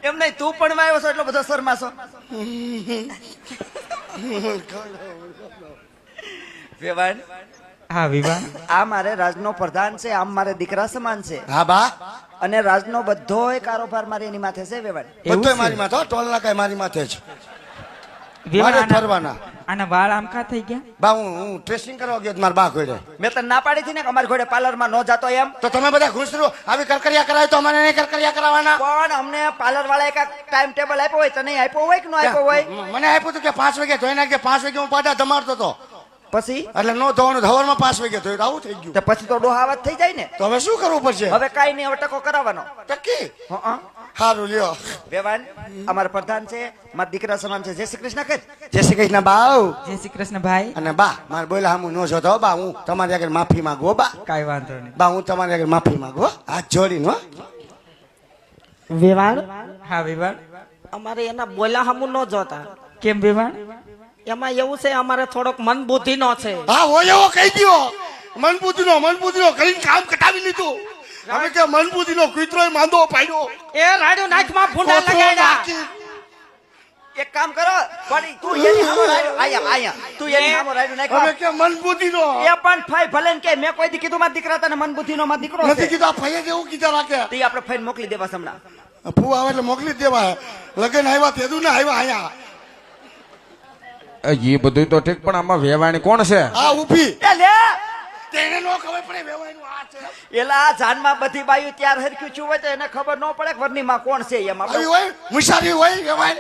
એમ નહીં, તું પણ આવ્યો છો એટલો બધો શરમાશો. વેવાણ, હા વિવાન. આ મારે રાજનો પ્રધાન છે, આમ મારે દીકરા સમાન છે. હા બા, અને રાજનો બધોય કારોબાર મારી એની માથે છે. વેવાણ, એવું બધોય છે? મારી માથે હો, ટોલના કાંઈ મારી માથે જ. વિવાન, મારે આના- ફરવાના. આના વાળ આમ કા થઈ ગયા? બા હું ડ્રેસિંગ કરવા ગયો તો મારા બા ઘોડે. મેં તને ના પાડી હતી ને કે અમારી ઘોડે પાર્લરમાં ન જાતો એમ. તો તમે બધા ખુશ રહો. આવી કરકરિયા કરાય તો અમારે નહીં કરકરિયા કરાવવાના. પણ અમને પાર્લર વાળા એક ટાઈમ ટેબલ આપ્યો હોય, તને આપ્યો હોય કે ન આપ્યો હોય? મને આપ્યું હતું કે 5 વાગે ધોઈ નાખજે. 5 વાગે હું પાટા ધમાડતો હતો, પછી એટલે નો ધોવાનું, ધવરમાં 5 વાગે ધોઈ. આવું થઈ ગયું. તો પછી તો ડોહાવત થઈ જાય ને. તો હવે શું કરવું પડશે? હવે કાઈ નહીં, હવે ટકો કરાવવાનો. ટકી હં. સારું લ્યો. વેવાણ, અમારા પ્રધાન છે, મારા દીકરા સમાન છે. જય શ્રી કૃષ્ણ કહે. જય શ્રી કૃષ્ણ બાઉ. જય શ્રી કૃષ્ણ ભાઈ. અને બા મારે બોલા હું નો જોતો હો બા. હું તમારી આગળ માફી માંગુ હો બા. કાઈ વાંધો નહીં. બા હું તમારી આગળ માફી માંગુ હો, હાથ જોડીને હો. વેવાણ, હા વિવાન. અમારે એના બોલા હમું ન જોતા. કેમ વિવાન? એમાં એવું છે, અમારે થોડોક મન બુદ્ધિ નો છે. હા હોય એવો કહી દ્યો. મનબુદ્ધિનો કરીને કામ કટાવી લીધું. અમે કે મનબુદ્ધિનો કૂતરોય માંદો પાડ્યો. એ રાડ્યો નાખમાં ફૂંડા લગાડ્યા. એક કામ કરો, વળી તું એની સામે રાડ્યો. આયા તું એની સામે રાડ્યો નાખ. અમે કે મનબુદ્ધિનો એ પણ ફાઈ ભલે ને કે મેં કોઈ દી કીધું મારા દીકરા તને મન બુદ્ધિનો મારો દીકરો નથી છે. કીધું. આ ભાઈએ જ એવું કીધા રાખે. તે આપણે ફાઈન મોકલી દેવા હમણાં. ફૂ આવે એટલે મોકલી જ દેવા. લગન આવ્યા તેદું ને આવ્યા અહીંયા. એ બધું તો ઠીક, પણ આમાં વેવાણી કોણ છે? આ ઊભી એ લે, તેને નો ખબર પડે વેવાયનું આ છે. એલા જાનમાં બધી બાયું ત્યાર હરખ્યું છું હોય તો એને ખબર ન પડે કે વરની માં કોણ છે એમ. આવી હોય મુસારી હોય વેવાય.